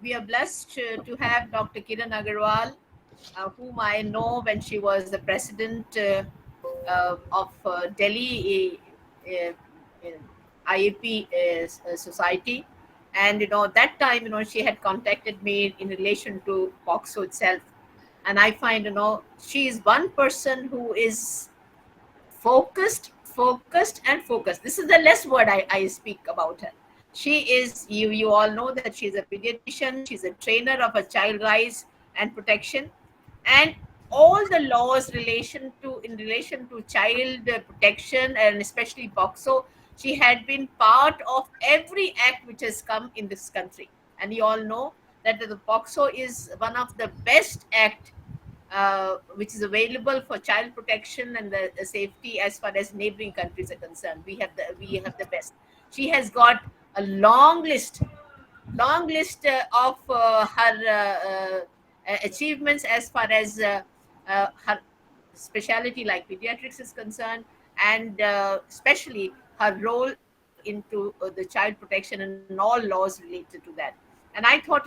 we are blessed to have Dr. Kiran Aggarwal, whom I know when she was the president of Delhi IAP society. And, that time, she had contacted me in relation to POCSO itself. And I find, she is one person who is focused and focused. This is the less word I speak about her. She is, you all know that she's a pediatrician, she's a trainer of a child rights and protection, and all the laws in relation to child protection, and especially POCSO. She had been part of every act which has come in this country, and you all know that the POCSO is one of the best act which is available for child protection and the safety as far as neighboring countries are concerned. We have the best. She has got a long list of her achievements as far as her specialty like pediatrics is concerned, and especially her role into the child protection and all laws related to that. And I thought,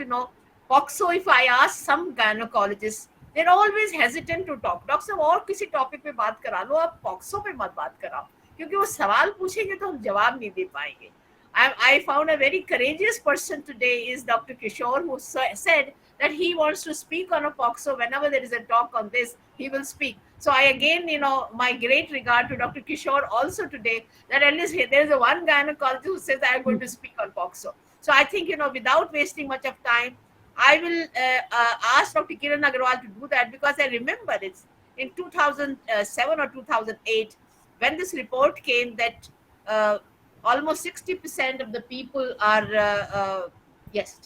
POCSO, if I ask some gynecologists, they're always hesitant to talk. Doctor साहब और किसी topic पे बात करा लो, आप POCSO पे मत बात कराओ, क्योंकि वो सवाल पूछेंगे तो हम जवाब नहीं दे पाएंगे. I found a very courageous person today is Dr. Kishore, who said that he wants to speak on a POCSO. Whenever there is a talk on this, he will speak. So I again, my great regard to Dr. Kishore also today, that at least there is a one gynecologist who says I'm going to speak on POCSO. So I think, without wasting much of time, I will ask Dr. Kiran Aggarwal to do that, because I remember it's in 2007 or 2008 when this report came that almost 60% of the people are, yes,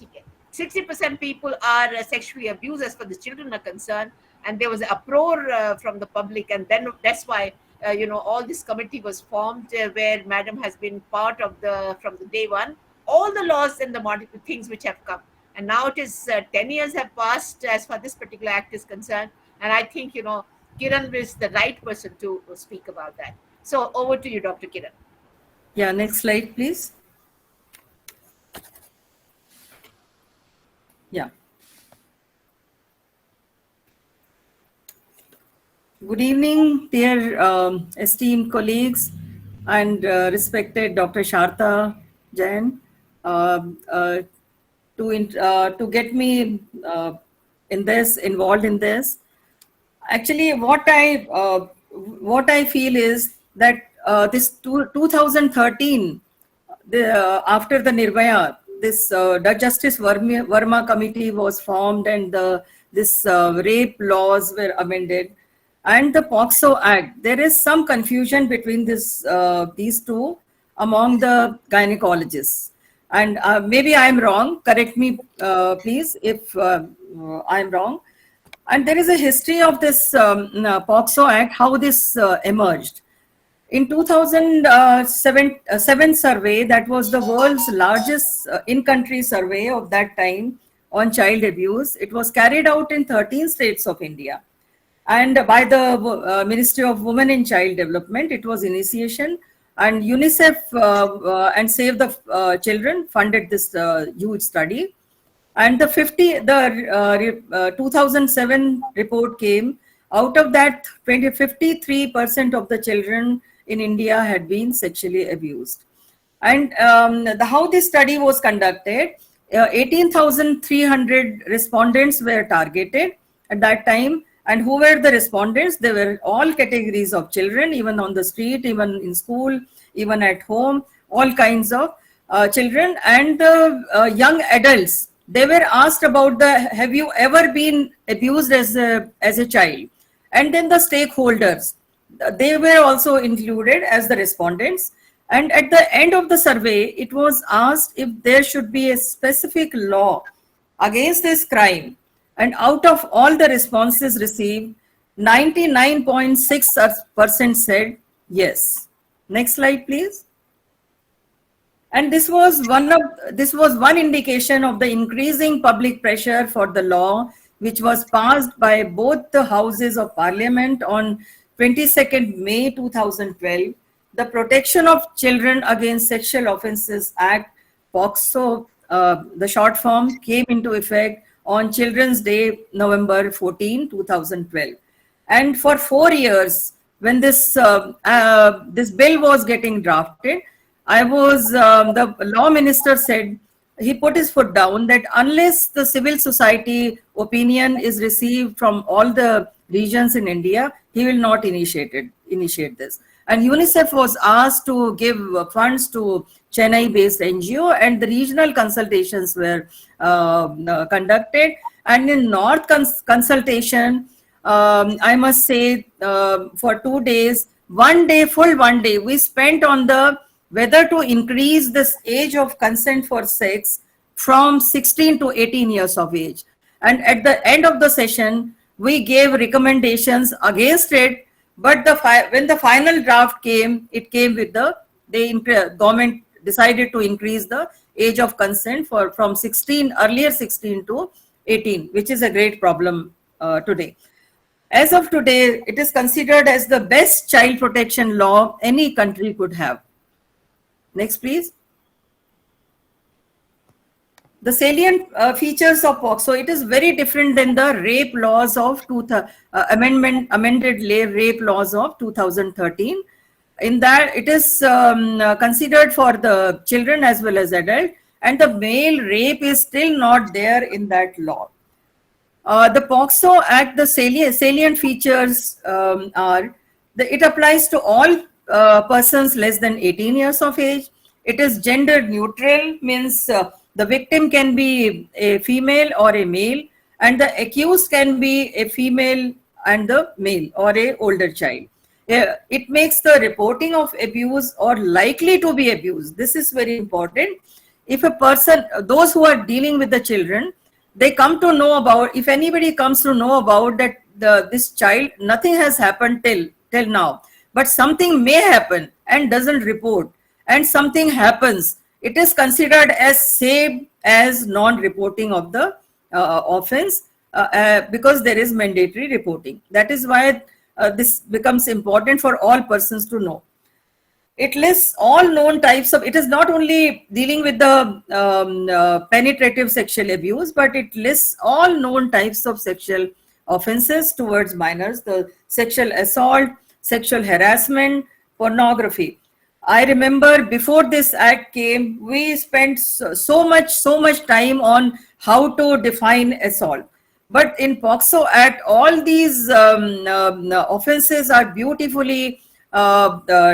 60% people are sexually abused as far as the children are concerned. And there was an uproar from the public. And then that's why, all this committee was formed where Madam has been part of from the day one, all the laws and the things which have come. And now it is 10 years have passed as far as this particular act is concerned. And I think, Kiran is the right person to speak about that. So over to you, Dr. Kiran. Yeah, next slide, please. Yeah. Good evening, dear esteemed colleagues and respected Dr. Sharda Jain. To get me involved in this. Actually, what I feel is that this 2013, after the Nirbhaya, this Justice Verma committee was formed, and this rape laws were amended, and the POCSO Act. There is some confusion between these two among the gynecologists. And maybe I'm wrong, correct me please if I'm wrong. And there is a history of this POCSO Act, how this emerged. In 2007 survey, that was the world's largest in-country survey of that time on child abuse. It was carried out in 13 states of India. And by the Ministry of Women and Child Development, it was initiation. And UNICEF and Save the Children funded this huge study. And the 2007 report came. Out of that, 53% of the children in India had been sexually abused. And how this study was conducted, 18,300 respondents were targeted at that time. And who were the respondents? They were all categories of children, even on the street, even in school, even at home, all kinds of children and young adults. They were asked about have you ever been abused as a child? And then the stakeholders, they were also included as the respondents. And at the end of the survey, it was asked if there should be a specific law against this crime. And out of all the responses received, 99.6% said yes. Next slide, please. And this was one indication of the increasing public pressure for the law, which was passed by both the Houses of Parliament on 22nd May 2012. The Protection of Children Against Sexual Offences Act, POCSO the short form, came into effect on Children's Day, November 14, 2012. And for 4 years, when this bill was getting drafted, the law minister said, he put his foot down that unless the civil society opinion is received from all the regions in India, he will not initiate this. And UNICEF was asked to give funds to Chennai-based NGO, and the regional consultations were conducted. And in North consultation, I must say, for 2 days, full one day, we spent on the whether to increase this age of consent for sex from 16 to 18 years of age. And at the end of the session, we gave recommendations against it. But when the final draft came, it came with the government decided to increase the age of consent from earlier 16 to 18, which is a great problem today. As of today, it is considered as the best child protection law any country could have. Next, please. The salient features of POCSO, it is very different than the rape laws of amended rape laws of 2013. In that, it is considered for the children as well as adult, and the male rape is still not there in that law. The POCSO Act, the salient features it applies to all persons less than 18 years of age. It is gender neutral, means the victim can be a female or a male, and the accused can be a female and the male or a older child. It makes the reporting of abuse or likely to be abused. This is very important. If a person, those who are dealing with the children, they come to know about, if anybody comes to know about that this child, nothing has happened till now, but something may happen and doesn't report, and something happens, it is considered as same as non-reporting of the offense because there is mandatory reporting. That is why this becomes important for all persons to know. It lists all known types of, it is not only dealing with the penetrative sexual abuse, but it lists all known types of sexual offenses towards minors, the sexual assault, sexual harassment, pornography. I remember before this act came, we spent so much time on how to define assault. But in POCSO Act, all these offenses are beautifully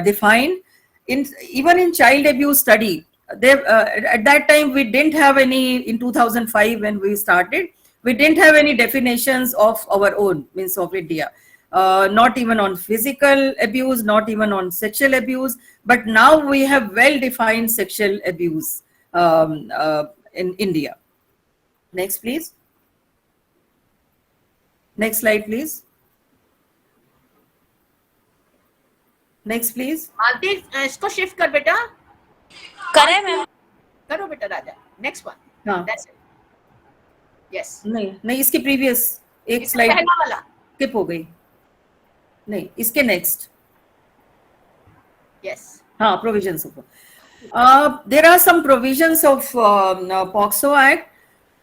defined. Even in child abuse study, at that time we didn't have any, in 2005 when we started, we didn't have any definitions of our own, means of India. Not even on physical abuse, not even on sexual abuse, but now we have well-defined sexual abuse in India. Next, please. Next slide, please. Next, please. Malti, इसको shift कर बेटा. करे ma'am. करो बेटा राजा. Next one. हाँ. That's it. Yes. नहीं इसके previous एक slide पहला वाला. skip हो गई. नहीं इसके next. Yes. हाँ, provisions of. There are some provisions of POCSO Act.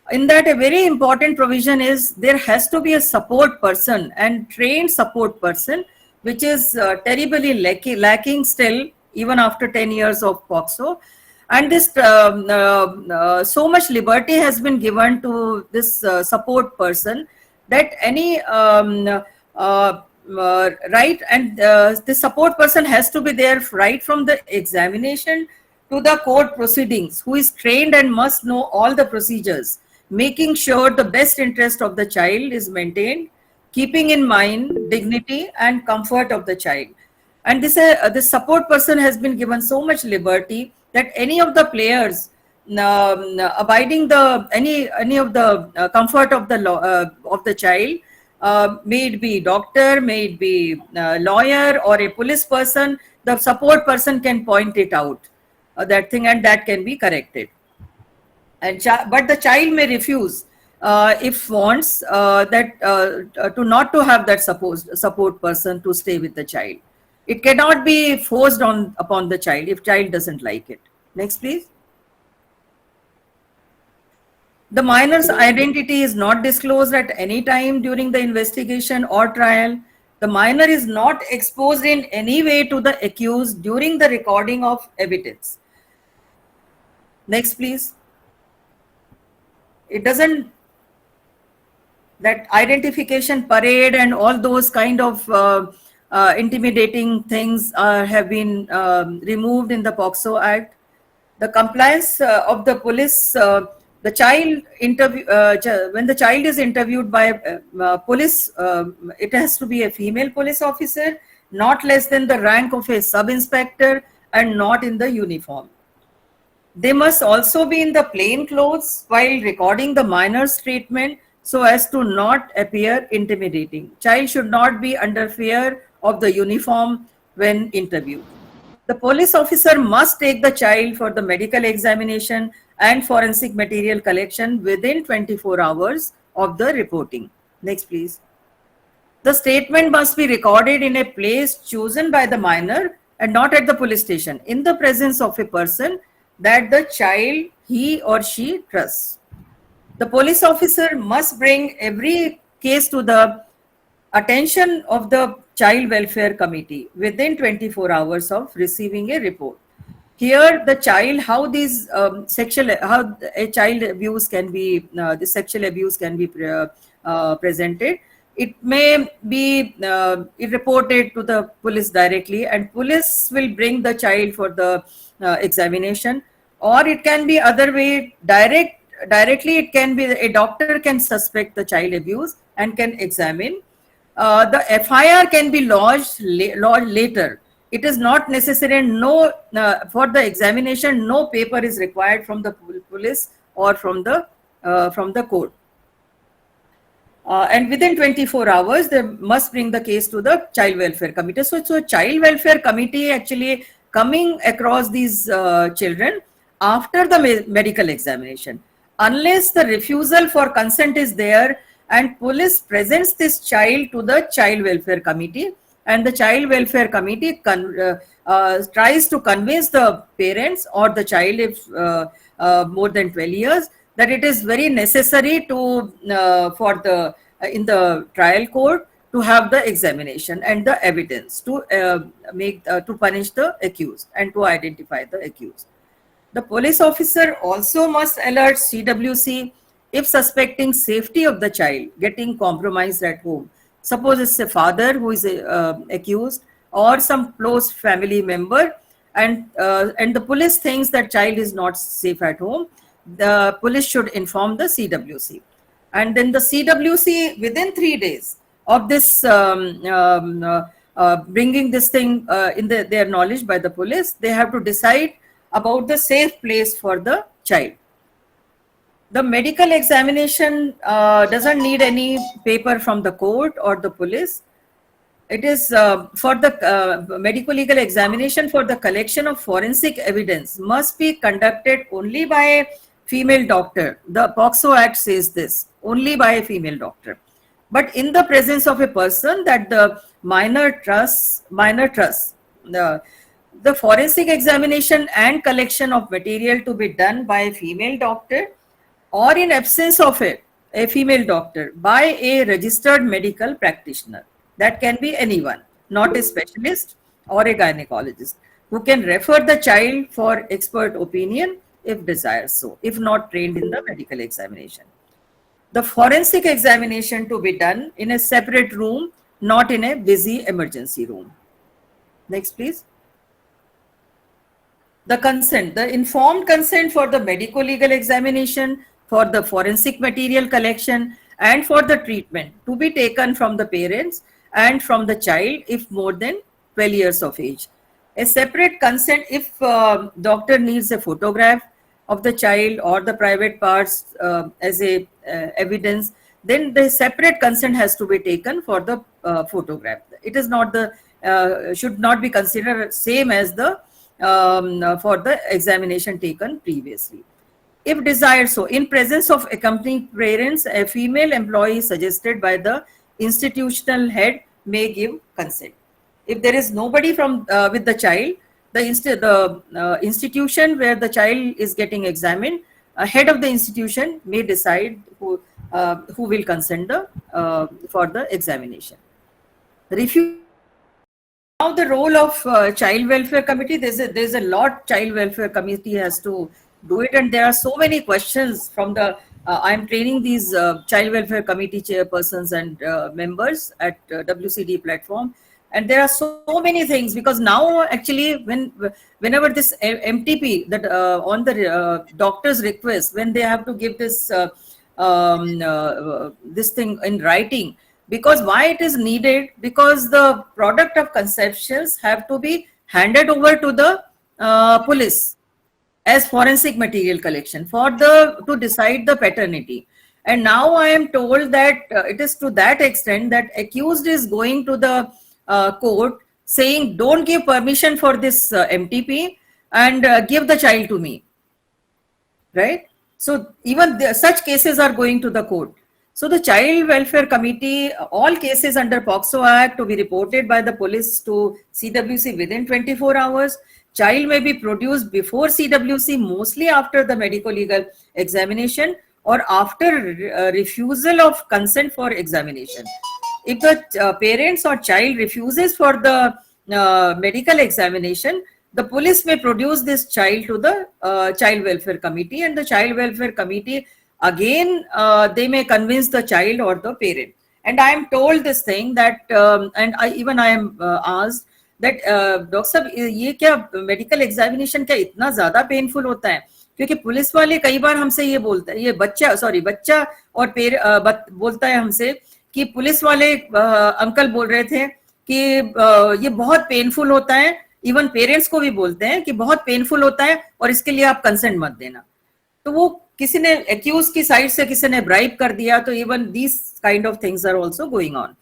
In that, a very important provision is there has to be a support person and trained support person, which is terribly lacking still, even after 10 years of POCSO. And this so much liberty has been given to this support person that any right, and the support person has to be there right from the examination to the court proceedings, who is trained and must know all the procedures, making sure the best interest of the child is maintained, keeping in mind dignity and comfort of the child. And this support person has been given so much liberty that any of the players abiding any of the comfort of the of the child, may it be doctor, may it be lawyer or a police person, the support person can point it out, that thing, and that can be corrected. And but the child may refuse if wants that to not to have that support person to stay with the child. It cannot be forced upon the child if child doesn't like it. Next, please. The minor's identity is not disclosed at any time during the investigation or trial. The minor is not exposed in any way to the accused during the recording of evidence. Next, please. It doesn't, that identification parade and all those kind of intimidating things have been removed in the POCSO Act. The compliance of the police, the child interview, when the child is interviewed by police, it has to be a female police officer, not less than the rank of a sub-inspector and not in the uniform. They must also be in the plain clothes while recording the minor's treatment so as to not appear intimidating. Child should not be under fear of the uniform when interviewed. The police officer must take the child for the medical examination and forensic material collection within 24 hours of the reporting. Next, please. The statement must be recorded in a place chosen by the minor and not at the police station, in the presence of a person that the child, he or she trusts. The police officer must bring every case to the attention of the Child Welfare Committee within 24 hours of receiving a report. Here, the child, how these how a child abuse can be, the sexual abuse can be presented. It may be reported to the police directly, and police will bring the child for the examination, or it can be other way, directly. It can be a doctor can suspect the child abuse and can examine. The FIR can be lodged later. It is not necessary. No, for the examination, no paper is required from the police or from the court. And within 24 hours, they must bring the case to the Child Welfare Committee. So Child Welfare Committee actually coming across these children after the medical examination. Unless the refusal for consent is there and police presents this child to the Child Welfare Committee, and the Child Welfare Committee tries to convince the parents or the child, if more than 12 years, that it is very necessary to in the trial court to have the examination and the evidence to to punish the accused and to identify the accused. The police officer also must alert CWC if suspecting safety of the child getting compromised at home. Suppose it's a father who is accused or some close family member, and the police thinks that child is not safe at home. The police should inform the CWC, and then the CWC within 3 days of this bringing this thing in their knowledge by the police, they have to decide about the safe place for the child. The medical examination doesn't need any paper from the court or the police. It is for the medical legal examination for the collection of forensic evidence must be conducted only by a female doctor. The POCSO Act says this, only by a female doctor. But in the presence of a person that the minor trusts. The forensic examination and collection of material to be done by a female doctor, or in absence of a female doctor, by a registered medical practitioner. That can be anyone, not a specialist or a gynecologist, who can refer the child for expert opinion if desired so, if not trained in the medical examination. The forensic examination to be done in a separate room, not in a busy emergency room. Next, please. The consent, the informed consent for the medico legal examination, for the forensic material collection, and for the treatment to be taken from the parents and from the child if more than 12 years of age. A separate consent if doctor needs a photograph of the child or the private parts as a evidence, then the separate consent has to be taken for the photograph. It is not the should not be considered same as the for the examination taken previously. If desired so, in presence of accompanying parents, a female employee suggested by the institutional head may give consent. If there is nobody from with the child, the institution where the child is getting examined head of the institution may decide who will consent for the examination. Now the role of child welfare committee, there's a lot child welfare committee has to do it, and there are so many questions from the I'm training these child welfare committee chairpersons and members at WCD platform, and there are so many things, because now actually whenever this MTP that on the doctor's request, when they have to give this this thing in writing, because why it is needed, because the product of conceptions have to be handed over to the police as forensic material collection to decide the paternity. And now I am told that it is to that extent that accused is going to the court saying, don't give permission for this MTP and give the child to me, right? So even such cases are going to the court. So the Child Welfare Committee, all cases under POCSO Act to be reported by the police to CWC within 24 hours. Child may be produced before CWC, mostly after the medical legal examination or after refusal of consent for examination. If the parents or child refuses for the medical examination, the police may produce this child to the Child Welfare Committee, and the Child Welfare Committee again they may convince the child or the parent. And I am told this thing that and I am asked that doctor साहब ये क्या medical examination क्या इतना ज्यादा painful होता है? क्योंकि police वाले कई बार हमसे ये बोलता है, ये बच्चा और बोलता है हमसे कि पुलिस वाले अंकल बोल रहे थे कि ये बहुत पेनफुल होता है, इवन पेरेंट्स को भी बोलते हैं कि बहुत पेनफुल होता है और इसके लिए आप कंसेंट मत देना. तो वो किसी ने एक्यूज की साइड से किसी ने ब्राइब कर दिया, तो even these kind of things are also going on.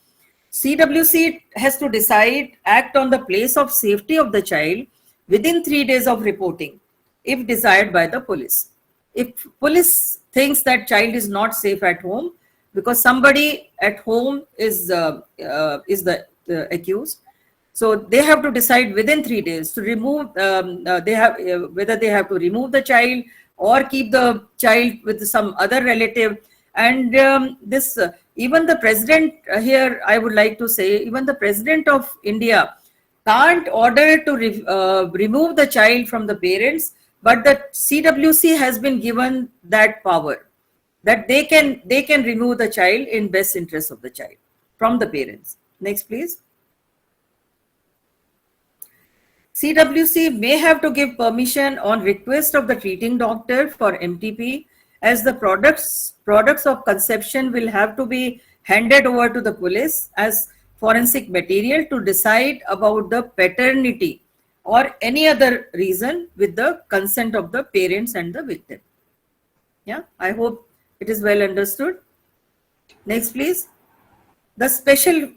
CWC has to decide, act on the place of safety of the child within 3 days of reporting, if desired by the police. If police thinks that child is not safe at home because somebody at home is the accused, so they have to decide within 3 days to remove. Whether they have to remove the child or keep the child with some other relative. And even the president here, I would like to say, even the president of India can't order to remove the child from the parents, but the CWC has been given that power, that they can remove the child in best interest of the child from the parents. Next, please. CWC may have to give permission on request of the treating doctor for MTP, as the products of conception will have to be handed over to the police as forensic material to decide about the paternity or any other reason with the consent of the parents and the victim. Yeah, I hope it is well understood. Next, please. The special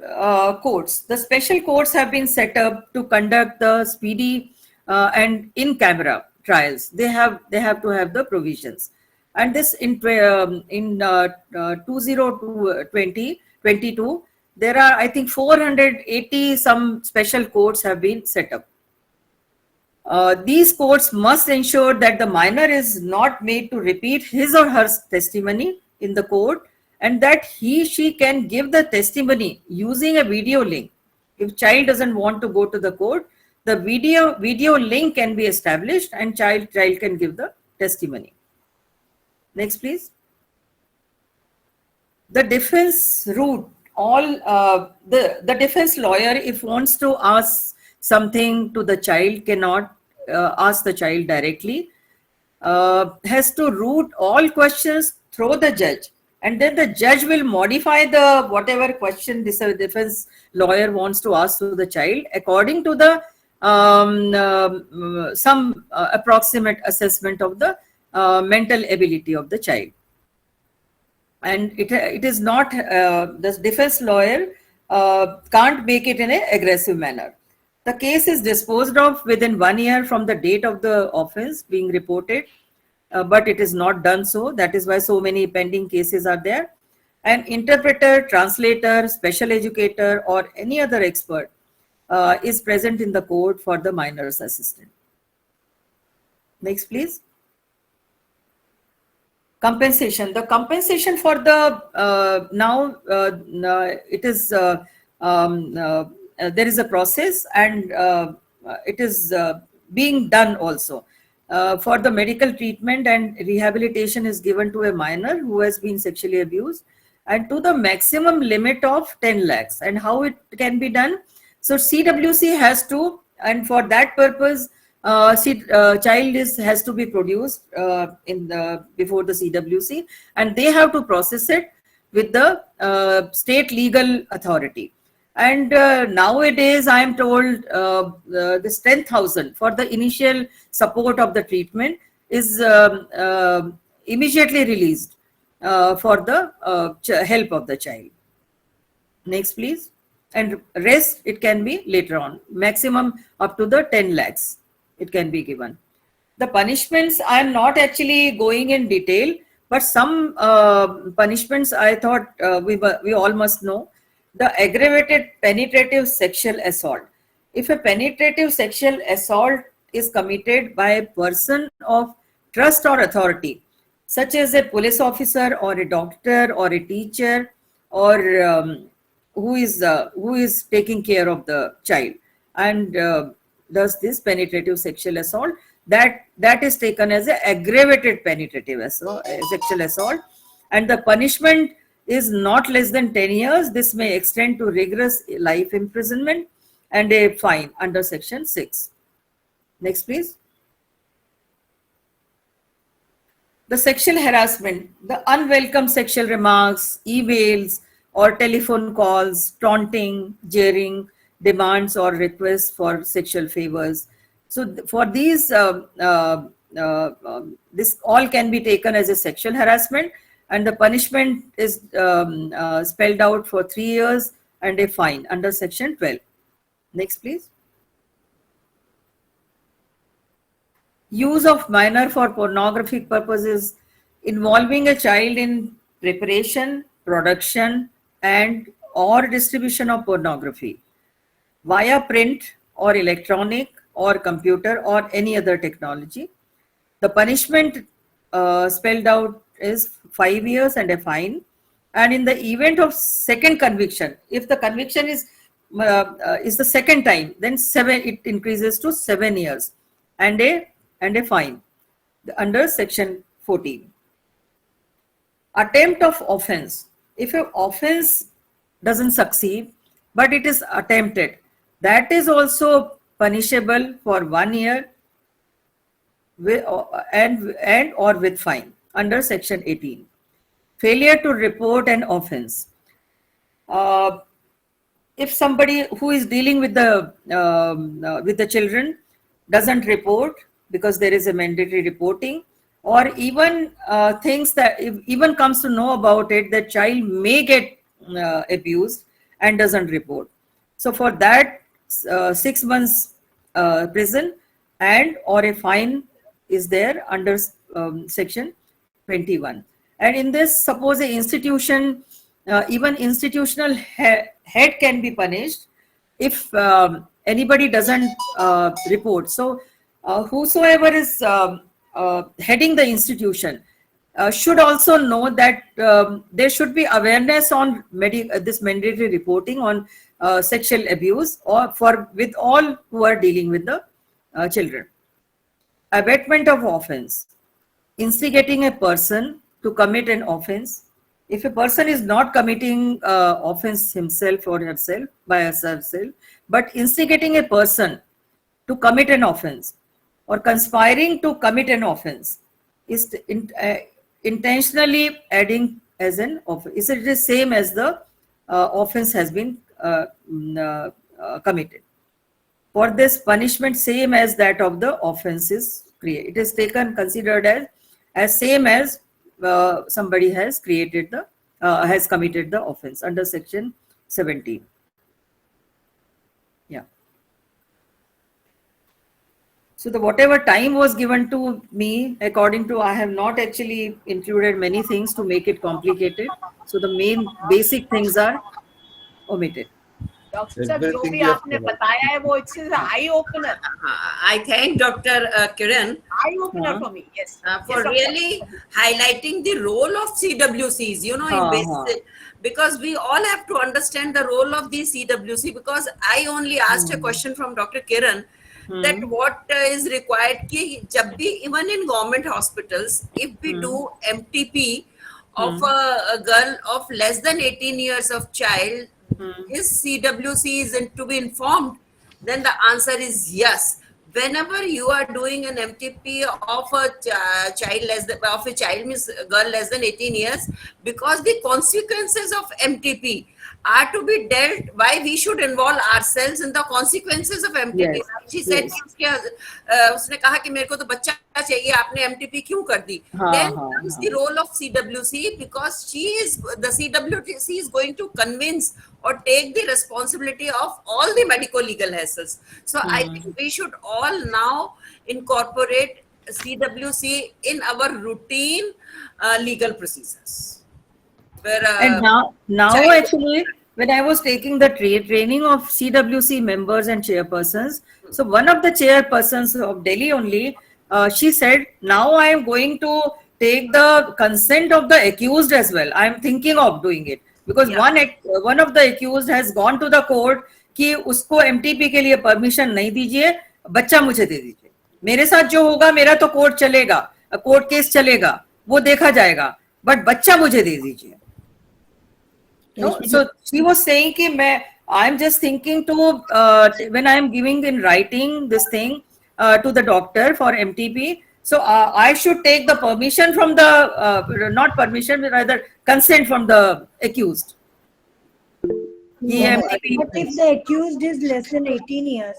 courts. The special courts have been set up to conduct the speedy and in-camera trials. They have to have the provisions. And this in 2022, there are, I think, 480 some special courts have been set up. These courts must ensure that the minor is not made to repeat his or her testimony in the court, and that she can give the testimony using a video link. If child doesn't want to go to the court, the video link can be established and child can give the testimony. Next, please. The defense route. The defense lawyer, if wants to ask something to the child, cannot ask the child directly. Has to route all questions through the judge, and then the judge will modify the whatever question this defense lawyer wants to ask to the child according to the some approximate assessment of the mental ability of the child. And it is not, the defense lawyer can't make it in an aggressive manner. The case is disposed of within 1 year from the date of the offense being reported, but it is not done so. That is why so many pending cases are there. An interpreter, translator, special educator, or any other expert is present in the court for the minor's assistant. Next, please. Compensation. The compensation for the it is there is a process, and it is being done also. For the medical treatment and rehabilitation is given to a minor who has been sexually abused, and to the maximum limit of 10 lakhs. And how it can be done? So CWC has to, and for that purpose, child has to be produced before the CWC, and they have to process it with the state legal authority. And nowadays, I am told this 10,000 for the initial support of the treatment is immediately released for the help of the child. Next, please. And rest, it can be later on, maximum up to the 10 lakhs it can be given. The punishments, I am not actually going in detail, but some punishments I thought we all must know. The aggravated penetrative sexual assault. If a penetrative sexual assault is committed by a person of trust or authority, such as a police officer or a doctor or a teacher, or who is taking care of the child and does this penetrative sexual assault, that is taken as an aggravated penetrative sexual assault, and the punishment is not less than 10 years. This may extend to rigorous life imprisonment and a fine under section 6. Next, please. The sexual harassment, the unwelcome sexual remarks, emails or telephone calls, taunting, jeering, demands or requests for sexual favors. So for these, this all can be taken as a sexual harassment, and the punishment is spelled out for 3 years and a fine under section 12. Next, please. Use of minor for pornographic purposes involving a child in preparation, production, and or distribution of pornography via print or electronic or computer or any other technology. The punishment spelled out is 5 years and a fine. And in the event of second conviction, if the conviction is the second time, then it increases to 7 years and a fine under section 14. Attempt of offense. If an offense doesn't succeed, but it is attempted, that is also punishable for 1 year and or with fine under section 18. Failure to report an offense. If somebody who is dealing with the children doesn't report because there is a mandatory reporting, or even things that even comes to know about it, the child may get abused and doesn't report. So for that, 6 months prison and or a fine is there under section 21. And in this, suppose a institution, even institutional head can be punished if anybody doesn't report. So whosoever is heading the institution should also know that there should be awareness on this mandatory reporting on sexual abuse or with all who are dealing with the children. Abetment of offense. Instigating a person to commit an offense. If a person is not committing offense himself or herself by herself, but instigating a person to commit an offense or conspiring to commit an offense is intentionally adding as an offense. Is it the same as the offense has been committed? For this, punishment same as that of the offense is created. It is considered as same as somebody has committed the offense under section 17. Yeah. So whatever time was given to me, according to, I have not actually included many things to make it complicated. So the main basic things are omitted. Doctor साहब जो Everything भी you have आपने covered. बताया है वो it's eye opener, I thank Dr. Kiran eye opener for me. Yes, for really highlighting the role of CWCs, you know, in basic, because we all have to understand the role of the CWC, because I only asked a question from Dr. Kiran that what is required ki jab bhi, even in government hospitals, if we do MTP of a girl of less than 18 years of child, is CWC is to be informed? Then the answer is yes. Whenever you are doing an MTP of a child less than, of a child means girl less than 18 years, because the consequences of MTP are to be dealt, why we should involve ourselves in the consequences of MTP. Yes, She said yes. कि उसने कहा कि मेरे को तो बच्चा चाहिए, आपने MTP क्यों कर दी? Then comes the role of CWC, because she is the CWC is going to convince or take the responsibility of all the medico legal hassles. So I think we should all now incorporate CWC in our routine legal procedures. Where, And now child- actually, when I was taking the training of CWC members and chairpersons, so one of the chairpersons of Delhi only, she said, now I am going to take the consent of the accused as well. I am thinking of doing it because one of the accused has gone to the court कि उसको MTP के लिए permission नहीं दीजिए, बच्चा मुझे दे दीजिए. मेरे साथ जो होगा मेरा तो कोर्ट चलेगा, कोर्ट केस चलेगा, वो देखा जाएगा, बट बच्चा मुझे दे दीजिए. No, so she was saying कि I'm just thinking to when I am giving in writing this thing to the doctor for MTP, so I should take the permission from the not permission but rather consent from the accused. But if the accused is less than 18 years,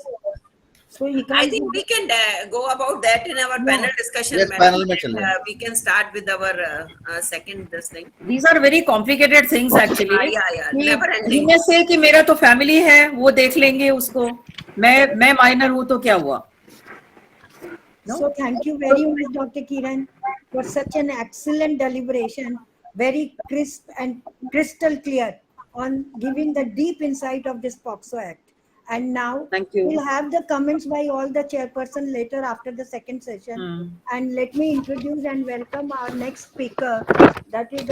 so he can't. I think we can go about that in our panel discussion. Yes, panel mein chale. We can start with our second this thing. These are very complicated things actually. Yeah. Never ending. ही में से कि मेरा तो family है, वो देख लेंगे उसको. मैं माइनर हूँ तो क्या हुआ? So thank you very much, Dr. Kiran, for such an excellent deliberation, very crisp and crystal clear on giving the deep insight of this POCSO Act. And now Thank you. we'll have the comments by all the chairperson later after the second session. And let me introduce and welcome our next speaker, that is